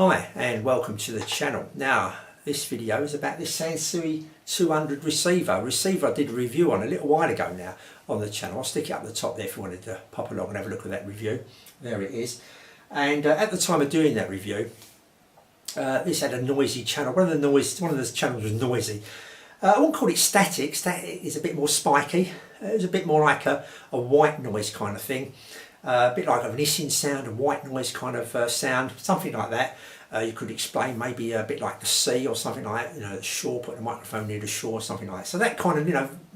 Hi and welcome to the channel. Now this video is about this Sansui 200 receiver. I did a review on a little while ago now on the channel. I'll stick it up the top there if you wanted to pop along and have a look at that review. There it is. And at the time of doing that review, this had a noisy channel. One of the channels was noisy. I won't call it static. Static is a bit more spiky. It was a bit more like a white noise kind of thing. A bit like an hissing sound, a white noise kind of sound, something like that. You could explain maybe a bit like the sea or something like that, the shore, put the microphone near the shore, something like that. So that kind of,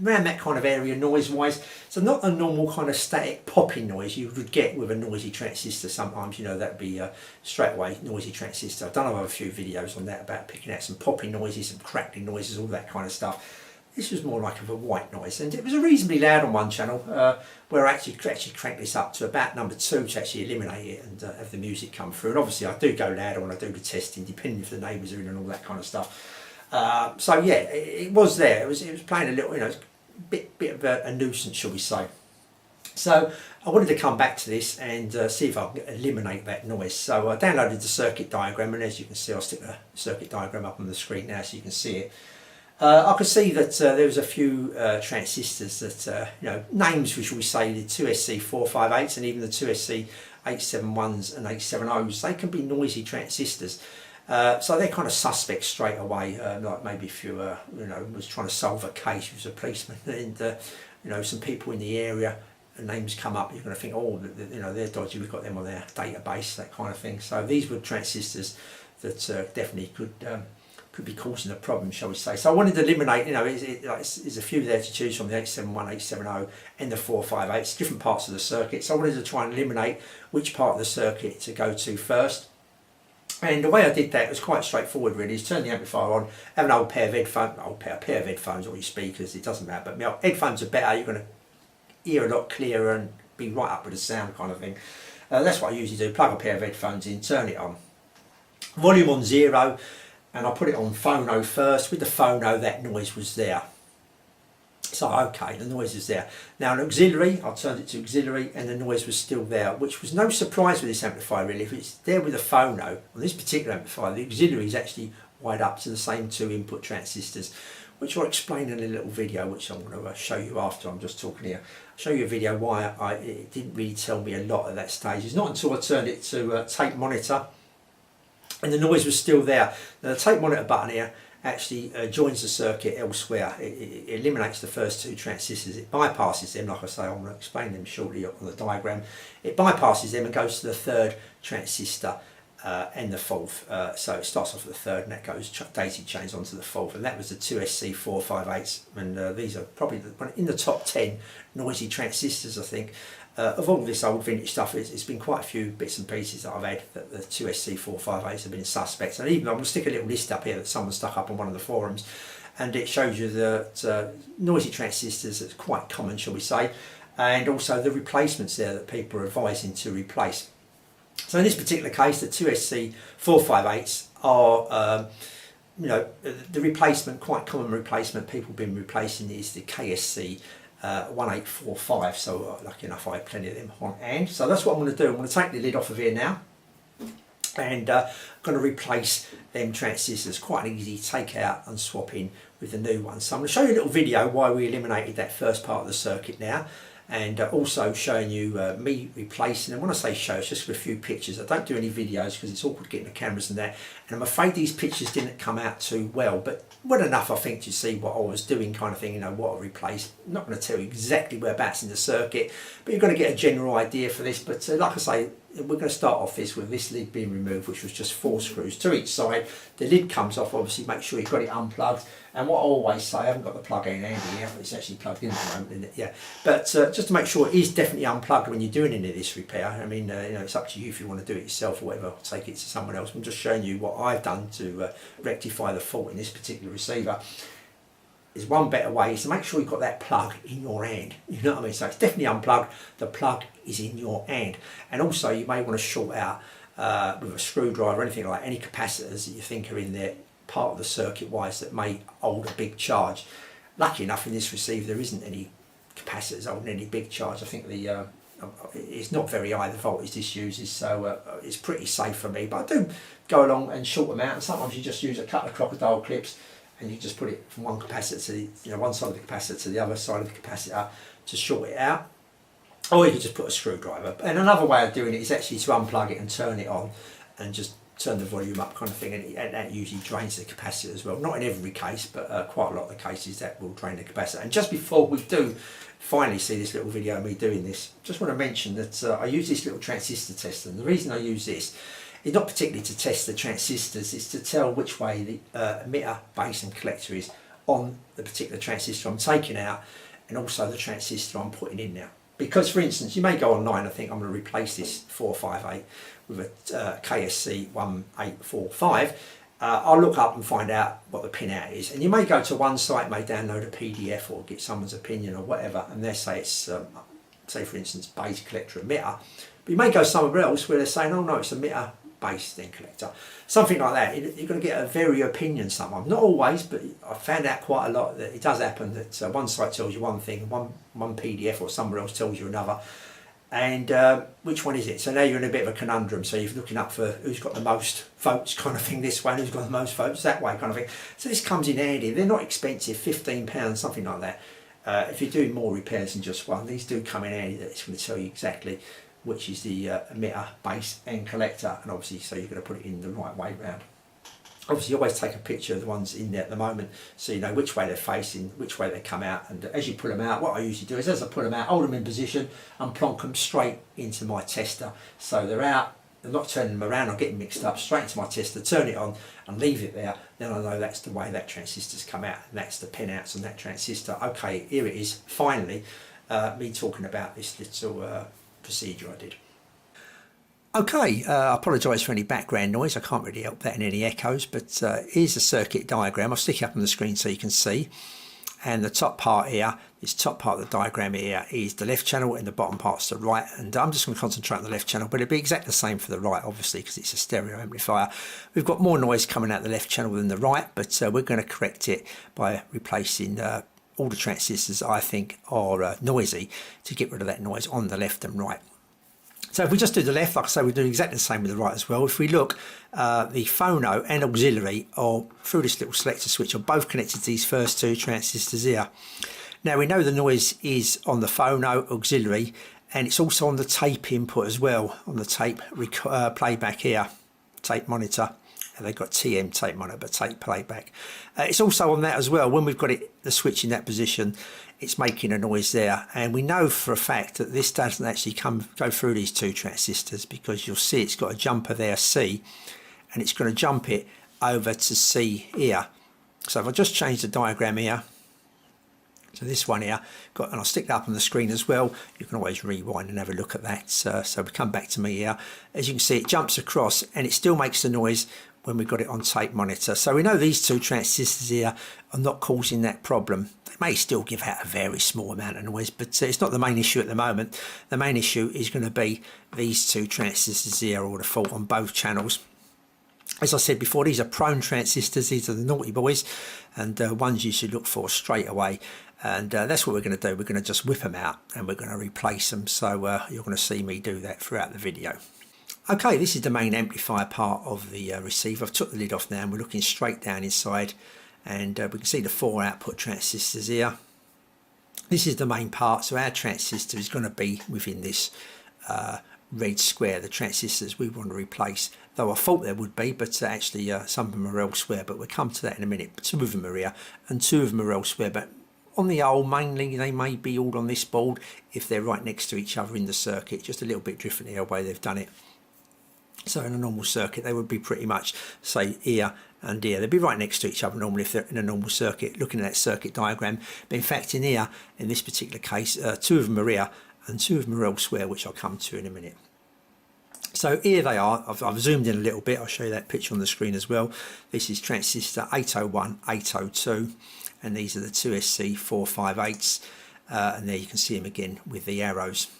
around that kind of area noise-wise. So not a normal kind of static popping noise you would get with a noisy transistor sometimes, that'd be straight away noisy transistor. I've done a few videos on that about picking out some popping noises, some crackling noises, all that kind of stuff. This was more like of a white noise, and it was reasonably loud on one channel where I actually cranked this up to about number 2 to actually eliminate it and have the music come through. And obviously I do go louder when I do the testing, depending if the neighbours are in and all that kind of stuff. So yeah, it was there. It was playing a little, bit of a nuisance, shall we say. So I wanted to come back to this and see if I can eliminate that noise. So I downloaded the circuit diagram, and as you can see, I'll stick the circuit diagram up on the screen now so you can see it. I could see that there was a few transistors that, names, shall we say, the 2SC458s and even the 2SC871s and 870s, they can be noisy transistors. So they're kind of suspect straight away, like maybe if you, was trying to solve a case with a policeman and, some people in the area, names come up, you're going to think, oh, they're dodgy, we've got them on their database, that kind of thing. So these were transistors that definitely could be causing a problem, shall we say. So I wanted to eliminate, there's a few there to choose from, the 871, 870 and the 458s, different parts of the circuit. So I wanted to try and eliminate which part of the circuit to go to first. And the way I did that was quite straightforward really, is turn the amplifier on, have an old pair of headphones, pair of headphones or your speakers, it doesn't matter, but headphones are better, you're going to hear a lot clearer and be right up with the sound kind of thing. That's what I usually do, plug a pair of headphones in, turn it on. Volume on 0. And I put it on phono first. With the phono, that noise was there. So okay, the noise is there. Now an auxiliary, I turned it to auxiliary and the noise was still there, which was no surprise with this amplifier really. If it's there with a phono, on this particular amplifier, the auxiliary is actually wired up to the same 2 input transistors, which I'll explain in a little video, which I'm going to show you after I'm just talking here. I'll show you a video why it didn't really tell me a lot at that stage. It's not until I turned it to tape monitor, and the noise was still there. Now the tape monitor button here actually joins the circuit elsewhere. It eliminates the first 2 transistors. It bypasses them, like I say, I'm going to explain them shortly on the diagram. It bypasses them and goes to the 3rd transistor and the 4th. So it starts off with the 3rd and that goes daisy chains onto the 4th. And that was the 2SC458s. And these are probably in the top 10 noisy transistors, I think. Of all this old vintage stuff, it's been quite a few bits and pieces that I've had that the 2SC458s have been suspects. And even I'm going to stick a little list up here that someone stuck up on one of the forums, and it shows you that noisy transistors are quite common, shall we say, and also the replacements there that people are advising to replace. So in this particular case, the 2SC458s are the replacement, quite common replacement people have been replacing is the KSC 1845, so lucky enough I had plenty of them on hand. So that's what I'm going to do. I'm going to take the lid off of here now, and I'm going to replace them transistors. Quite an easy take out and swap in with the new ones. So I'm going to show you a little video why we eliminated that first part of the circuit now, and also showing you me replacing. And when I say show, it's just with a few pictures. I don't do any videos because it's awkward getting the cameras and that, and I'm afraid these pictures didn't come out too well, but well enough I think to see what I was doing kind of thing, what I replaced. I'm not going to tell you exactly whereabouts in the circuit, but you're going to get a general idea for this. But like I say, we're going to start off this with this lid being removed, which was just 4 screws to each side. The lid comes off, obviously make sure you've got it unplugged. And what I always say, I haven't got the plug in handy here, it's actually plugged in at the moment, isn't it? Yeah. But just to make sure it is definitely unplugged when you're doing any of this repair. I mean, it's up to you if you want to do it yourself or whatever, take it to someone else. I'm just showing you what I've done to rectify the fault in this particular receiver. There's one better way, is to make sure you've got that plug in your hand. You know what I mean? So it's definitely unplugged, the plug is in your hand. And also you may want to short out with a screwdriver or anything like any capacitors that you think are in there, part of the circuit wise, that may hold a big charge. Lucky enough in this receiver there isn't any capacitors holding any big charge. I think the it's not very high, the voltage this uses, so it's pretty safe for me. But I do go along and short them out, and sometimes you just use a couple of crocodile clips and you just put it from one capacitor to the, one side of the capacitor to the other side of the capacitor to short it out. Or you can just put a screwdriver. And another way of doing it is actually to unplug it and turn it on and just turn the volume up kind of thing, and that usually drains the capacitor as well. Not in every case, but quite a lot of the cases that will drain the capacitor. And just before we do finally see this little video of me doing this, just want to mention that I use this little transistor tester, and the reason I use this is not particularly to test the transistors, it's to tell which way the emitter, base and collector is on the particular transistor I'm taking out, and also the transistor I'm putting in now. Because, for instance, you may go online and think I'm going to replace this 458 with a KSC 1845. I'll look up and find out what the pin out is. And you may go to one site, may download a PDF or get someone's opinion or whatever, and they say it's, say for instance, base, collector, emitter. But you may go somewhere else where they're saying, oh no, it's emitter, base, then collector. Something like that. You're going to get a very opinion sometimes. Not always, but I found out quite a lot that it does happen that one site tells you one thing, one PDF or somewhere else tells you another. And which one is it? So now you're in a bit of a conundrum. So you're looking up for who's got the most votes kind of thing this way, and who's got the most votes that way kind of thing. So this comes in handy. They're not expensive, £15, something like that. If you're doing more repairs than just one, these do come in handy. That it's going to tell you exactly which is the emitter, base and collector, and obviously so you're going to put it in the right way round. Obviously you always take a picture of the ones in there at the moment so you know which way they're facing, which way they come out, and as you pull them out, what I usually do is as I put them out, hold them in position and plonk them straight into my tester. So they're out, I'm not turning them around or getting mixed up, straight into my tester, turn it on and leave it there. Then I know that's the way that transistor's come out, and that's the pin outs on that transistor. Okay, here it is, finally, me talking about this little procedure I did. Okay, I apologise for any background noise, I can't really help that in any echoes, but here's the circuit diagram. I'll stick it up on the screen so you can see. And the top part here, this top part of the diagram here is the left channel and the bottom part's the right. And I'm just going to concentrate on the left channel, but it'll be exactly the same for the right, obviously, because it's a stereo amplifier. We've got more noise coming out the left channel than the right, but we're going to correct it by replacing all the transistors I think are noisy to get rid of that noise on the left and right. So if we just do the left, like I say, we do exactly the same with the right as well. If we look, the phono and auxiliary are through this little selector switch are both connected to these first two transistors here. Now we know the noise is on the phono auxiliary, and it's also on the tape input as well, on the tape playback here, tape monitor. They've got TM tape monitor, but tape playback. It's also on that as well. When we've got it, the switch in that position, it's making a noise there. And we know for a fact that this doesn't actually go through these two transistors, because you'll see it's got a jumper there, C, and it's going to jump it over to C here. So if I just change the diagram here, so this one here, and I'll stick that up on the screen as well. You can always rewind and have a look at that. So we come back to me here. As you can see, it jumps across and it still makes the noise when we've got it on tape monitor. So we know these two transistors here are not causing that problem. They may still give out a very small amount of noise, but it's not the main issue at the moment. The main issue is going to be these two transistors here, or the fault on both channels. As I said before, these are prone transistors, these are the naughty boys, and ones you should look for straight away. And that's what we're going to do. We're going to just whip them out and we're going to replace them. So you're going to see me do that throughout the video. Okay, this is the main amplifier part of the receiver. I've took the lid off now and we're looking straight down inside, and we can see the 4 output transistors here. This is the main part, so our transistor is going to be within this red square, the transistors we want to replace. Though I thought there would be, but actually some of them are elsewhere, but we'll come to that in a minute. 2 of them are here and 2 of them are elsewhere, but on the whole, mainly they may be all on this board if they're right next to each other in the circuit, just a little bit differently the way they've done it. So in a normal circuit they would be pretty much, say, here and here. They'd be right next to each other normally if they're in a normal circuit, looking at that circuit diagram. But in fact in here, in this particular case, 2 of them are here and 2 of them are elsewhere, which I'll come to in a minute. So here they are. I've zoomed in a little bit. I'll show you that picture on the screen as well. This is transistor 801, 802, and these are the 2SC 458s, and there you can see them again with the arrows.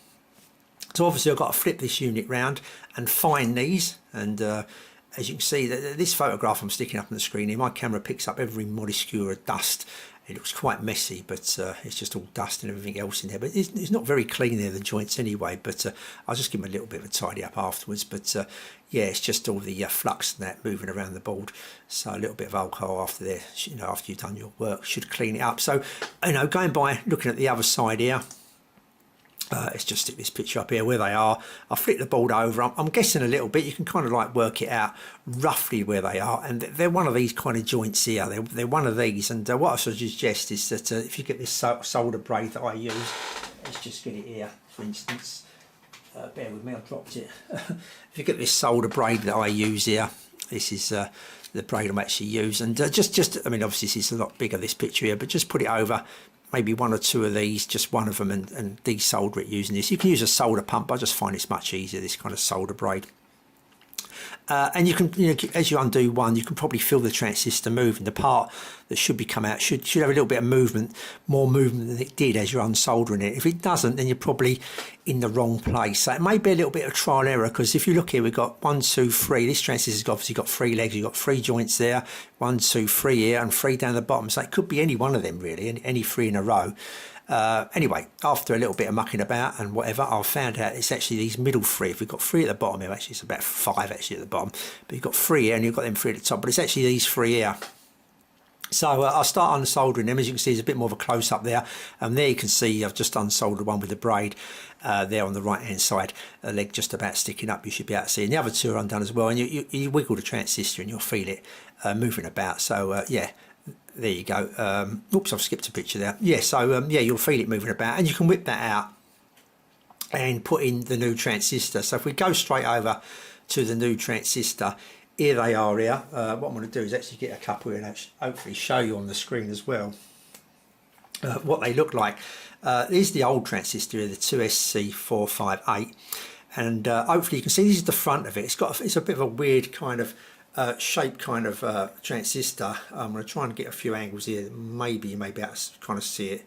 So obviously I've got to flip this unit round and find these, and as you can see, this photograph I'm sticking up on the screen here, my camera picks up every molecule of dust It looks quite messy, but it's just all dust and everything else in there. But it's not very clean there, the joints anyway. But I'll just give them a little bit of a tidy up afterwards. But yeah, it's just all the flux and that moving around the board. So a little bit of alcohol after there, you know, after you've done your work, should clean it up. So, you know, going by looking at the other side here. Let's just stick this picture up here where they are. I'll flip the board over. I'm guessing a little bit. You can kind of like work it out roughly where they are. And they're one of these kind of joints here. They're one of these. And what I suggest is that if you get this solder braid that I use, let's just get it here, for instance. Bear with me, I've dropped it. If you get this solder braid that I use here, this is the braid I'm actually using. And just, I mean, obviously this is a lot bigger, this picture here, but just put it over. Maybe one or two of these, just one of them, and desolder it using this. You can use a solder pump. I just find it's much easier, this kind of solder braid. And you can, you know, as you undo one, you can probably feel the transistor moving. The part that should be come out should have a little bit of movement, more movement than it did as you're unsoldering it. If it doesn't, then you're probably in the wrong place. So it may be a little bit of trial and error, because if you look here, we've got 1, 2, 3. This transistor's obviously got 3 legs. You've got 3 joints there, 1, 2, 3 here, and 3 down the bottom. So it could be any one of them really, any 3 in a row. Anyway, after a little bit of mucking about and whatever, I found out it's actually these middle 3. If we've got 3 at the bottom here, actually it's about 5 actually at the bottom, but you've got 3 here and you've got them 3 at the top, but it's actually these 3 here. So I'll start unsoldering them. As you can see, there's a bit more of a close-up there, and there you can see I've just unsoldered one with the braid there on the right hand side, a leg just about sticking up. You should be able to see, and the other 2 are undone as well, and you wiggle the transistor and you'll feel it moving about. So yeah, there you go. Oops, I've skipped a picture there. Yeah, so yeah, you'll feel it moving about, and you can whip that out and put in the new transistor. So if we go straight over to the new transistor, here they are here. What I'm going to do is actually get a couple here and actually hopefully show you on the screen as well what they look like. Here's the old transistor here, the 2SC458, and hopefully you can see this is the front of it. It's a bit of a weird kind of shape kind of transistor. I'm going to try and get a few angles here. Maybe you may be able to kind of see it.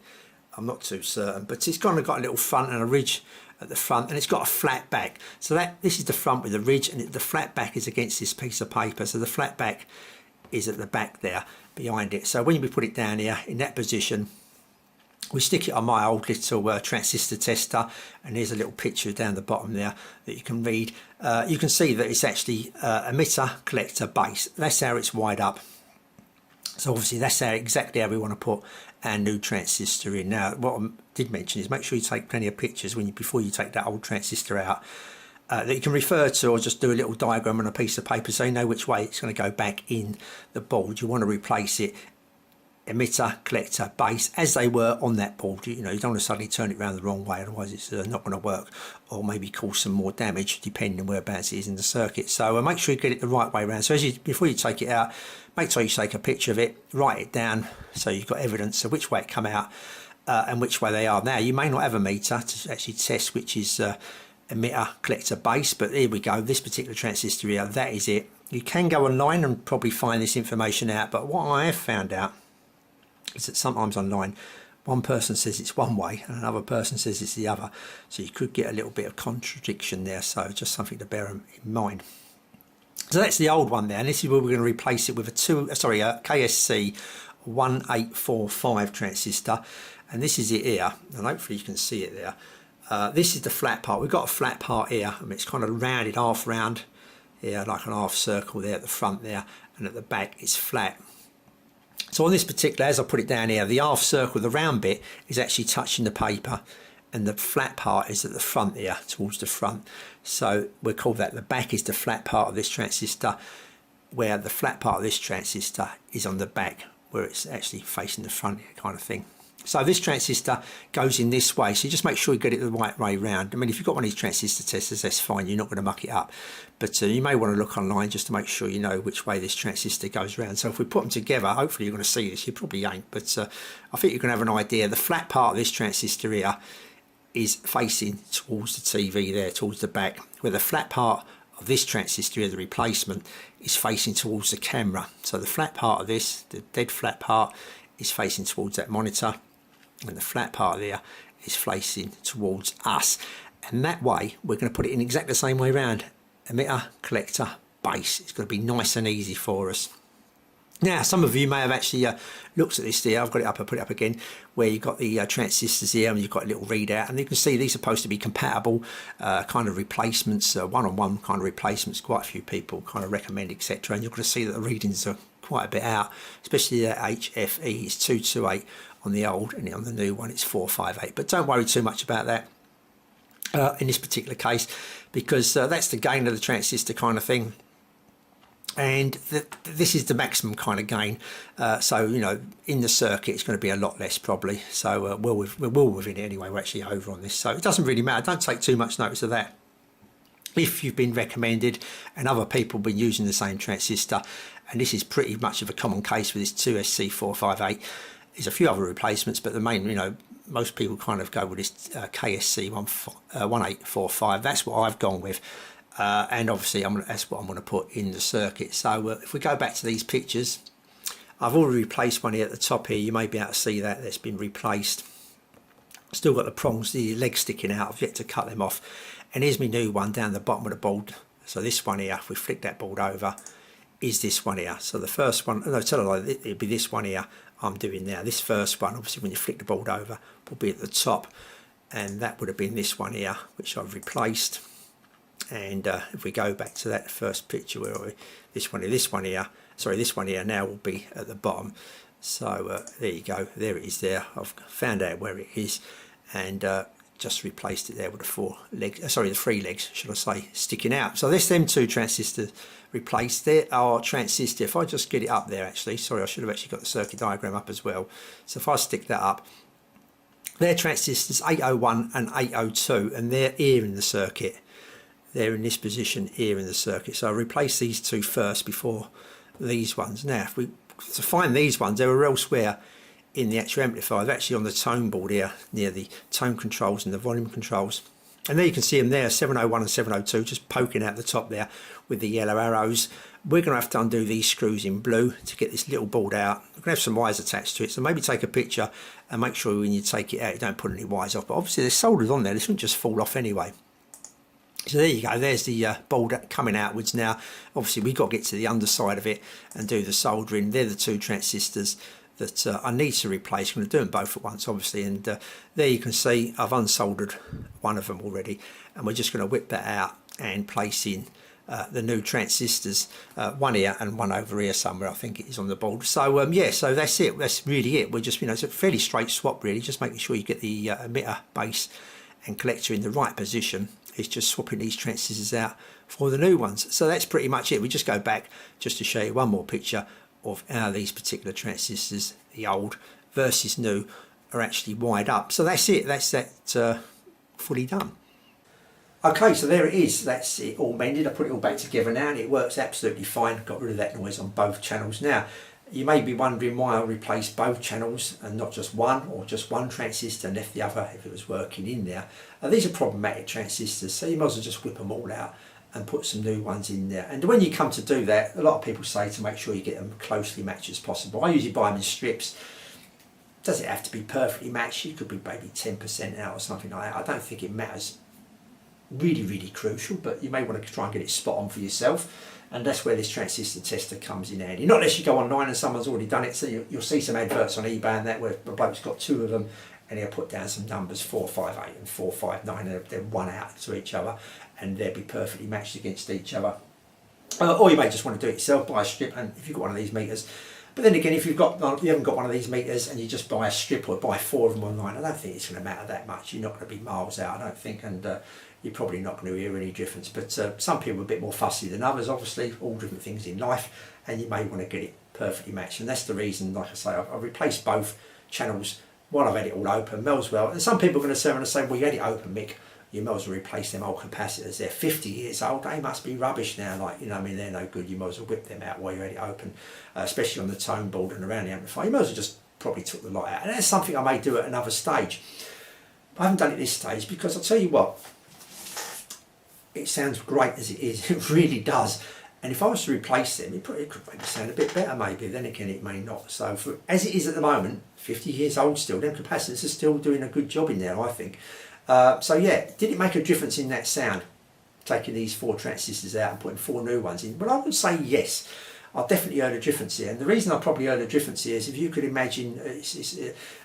I'm not too certain, but it's kind of got a little front and a ridge at the front, and it's got a flat back. So this is the front with the ridge, and the flat back is against this piece of paper. So the flat back is at the back there behind it. So when we put it down here in that position, we stick it on my old little transistor tester, and here's a little picture down the bottom there that you can read. You can see that it's actually emitter, collector, base. That's how it's wired up. So obviously that's exactly how we want to put our new transistor in. Now what I did mention is make sure you take plenty of pictures before you take that old transistor out, that you can refer to, or just do a little diagram on a piece of paper so you know which way it's going to go back in the board. You want to replace it, emitter, collector, base, as they were on that board. You know, you don't want to suddenly turn it around the wrong way, otherwise it's not going to work, or maybe cause some more damage depending on whereabouts it is in the circuit. So make sure you get it the right way around. So before you take it out, make sure you take a picture of it, write it down so you've got evidence of which way it come out and which way they are. Now you may not have a meter to actually test which is emitter, collector, base, but here we go. This particular transistor here, that is it. You can go online and probably find this information out, but what I have found out is that sometimes online one person says it's one way and another person says it's the other, so you could get a little bit of contradiction there. So just something to bear in mind. So that's the old one there, and this is where we're going to replace it with a KSC 1845 transistor, and this is it here, and hopefully you can see it there. This is the flat part. We've got a flat part here, and it's kind of rounded, half round here, like an half circle there at the front there, and at the back it's flat. So on this particular, as I put it down here, the half circle, the round bit, is actually touching the paper, and the flat part is at the front here, towards the front. So we'll call that the back is the flat part of this transistor, where the flat part of this transistor is on the back, where it's actually facing the front here, kind of thing. So this transistor goes in this way, so you just make sure you get it the right way round. I mean, if you've got one of these transistor testers, that's fine, you're not going to muck it up. But you may want to look online just to make sure you know which way this transistor goes round. So if we put them together, hopefully you're going to see this. You probably ain't, but I think you can have an idea. The flat part of this transistor here is facing towards the TV there, towards the back, where the flat part of this transistor here, the replacement, is facing towards the camera. So the flat part of this, the dead flat part, is facing towards that monitor, and the flat part there is facing towards us. And that way we're going to put it in exactly the same way around. Emitter, collector, base. It's going to be nice and easy for us. Now, some of you may have actually looked at this there. I've got it up, I put it up again, where you've got the transistors here and you've got a little readout, and you can see these are supposed to be compatible kind of replacements, one-on-one kind of replacements. Quite a few people kind of recommend, etc. And you're going to see that the readings are quite a bit out, especially the HFE is 228 on the old, and on the new one it's 458. But don't worry too much about that in this particular case, because that's the gain of the transistor kind of thing. And this is the maximum kind of gain, so you know, in the circuit it's going to be a lot less probably. So we're well within it anyway. We're actually over on this, so it doesn't really matter. Don't take too much notice of that. If you've been recommended and other people have been using the same transistor, and this is pretty much of a common case with this 2SC458, there's a few other replacements, but the main, you know, most people kind of go with this KSC1845. That's what I've gone with. And obviously that's what I'm going to put in the circuit. So if we go back to these pictures, I've already replaced one here at the top here. You may be able to see that that's been replaced. Still got the prongs, the legs sticking out. I've yet to cut them off. And here's my new one down the bottom of the board. So this one here, if we flick that board over, is this one here. So the first one, no, tell a lie, it'll be this one here I'm doing now. This first one, obviously when you flick the board over, will be at the top. And that would have been this one here, which I've replaced. And if we go back to that first picture, where are we? This one here, sorry, this one here now will be at the bottom. So there you go, there it is there. I've found out where it is, and just replaced it there with the the three legs, should I say, sticking out. So there's them two transistors replaced. There are transistor, if I just get it up there actually, sorry, I should have actually got the circuit diagram up as well. So if I stick that up, they're transistors 801 and 802, and they're here in the circuit. They're in this position here in the circuit. So I'll replace these two first before these ones. Now, if we to find these ones, they were elsewhere in the actual amplifier. They're actually on the tone board here, near the tone controls and the volume controls. And there you can see them there, 701 and 702, just poking out the top there with the yellow arrows. We're going to have to undo these screws in blue to get this little board out. We're going to have some wires attached to it, so maybe take a picture and make sure when you take it out you don't put any wires off. But obviously they're soldered on there, this wouldn't just fall off anyway. So there you go, there's the board coming outwards now. Obviously we've got to get to the underside of it and do the soldering. They're the two transistors that I need to replace. I'm going to do them both at once obviously, and there you can see I've unsoldered one of them already, and we're just going to whip that out and place in the new transistors, one here and one over here somewhere, I think it is on the board. So yeah, so that's it, that's really it. We're just, you know, it's a fairly straight swap really, just making sure you get the emitter, base and collector in the right position. It's just swapping these transistors out for the new ones. So that's pretty much it. We just go back just to show you one more picture of how these particular transistors, the old versus new, are actually wired up. So that's it, that's that fully done. Okay, so there it is, that's it all mended. I put it all back together now and it works absolutely fine. Got rid of that noise on both channels. Now you may be wondering why I replaced both channels and not just one, or just one transistor and left the other if it was working in there. These are problematic transistors, so you might as well just whip them all out and put some new ones in there. And when you come to do that, a lot of people say to make sure you get them closely matched as possible. I usually buy them in strips. Does it have to be perfectly matched? You could be maybe 10% out or something like that. I don't think it matters. Really crucial, but you may want to try and get it spot on for yourself. And that's where this transistor tester comes in handy. Not unless you go online and someone's already done it. So you'll see some adverts on eBay and that where the bloke's got two of them and he'll put down some numbers, 458 and 459, and they're one out to each other and they'll be perfectly matched against each other. Or you may just want to do it yourself, buy a strip, and if you've got one of these meters. But then again, if you haven't got one of these meters and you just buy a strip or buy 4 of them online, I don't think it's going to matter that much. You're not going to be miles out, I don't think, and you're probably not going to hear any difference. But some people are a bit more fussy than others, obviously, all different things in life, and you may want to get it perfectly matched. And that's the reason, like I say, I've replaced both channels while I've had it all open, as well. And some people are going to turn around and say, well, you had it open, Mick, you might as well replace them old capacitors. They're 50 years old, they must be rubbish now, like, you know, I mean, they're no good. You might as well whip them out while you had it open, especially on the tone board and around the amplifier. You might as well just probably took the light out. And that's something I may do at another stage. I haven't done it this stage because I'll tell you what, it sounds great as it is, it really does. And if I was to replace them, it could maybe sound a bit better maybe, then again it may not. So as it is at the moment, 50 years old still, them capacitors are still doing a good job in there, I think. So yeah, did it make a difference in that sound, taking these 4 transistors out and putting 4 new ones in? Well, I would say yes. I definitely heard a difference here. And the reason I probably heard a difference here is if you could imagine,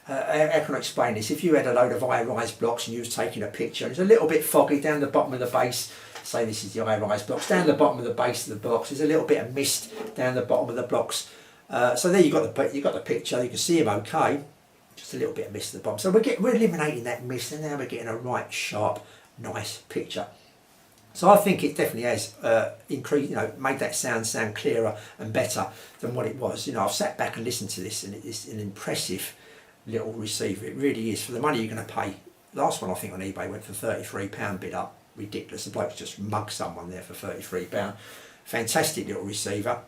how can I explain this? If you had a load of high-rise blocks and you was taking a picture, it's a little bit foggy down the bottom of the base. Say this is the high-rise blocks. Down the bottom of the base of the blocks, there's a little bit of mist down the bottom of the blocks. So there you got the picture. You can see them okay. Just a little bit of mist at the bottom. So we're eliminating that mist, and now we're getting a right sharp, nice picture. So I think it definitely has increased, made that sound clearer and better than what it was. I've sat back and listened to this, and it's an impressive little receiver. It really is. For the money you're going to pay. Last one I think on eBay went for £33 bid up. Ridiculous. The bloke's just mugged someone there for £33. Fantastic little receiver.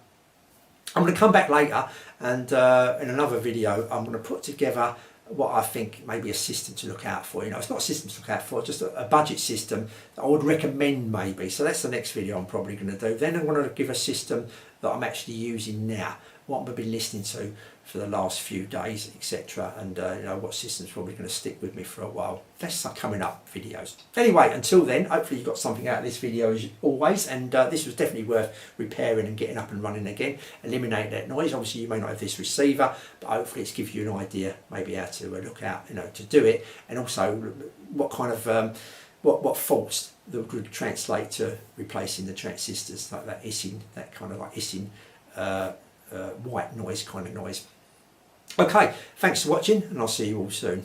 I'm going to come back later and in another video I'm going to put together what I think may be a system to look out for. It's not a system to look out for, just a budget system that I would recommend maybe. So that's the next video I'm probably going to do. Then I'm going to give a system that I'm actually using now, what I've been listening to for the last few days, etc. And what system's probably going to stick with me for a while. That's coming up videos. Anyway, until then, hopefully you got something out of this video as always, and this was definitely worth repairing and getting up and running again. Eliminate that noise. Obviously you may not have this receiver, but hopefully it's gives you an idea maybe how to look out, to do it, and also what kind of what faults that would translate to replacing the transistors, like that hissing, that kind of like hissing white noise kind of noise. Okay, thanks for watching, and I'll see you all soon.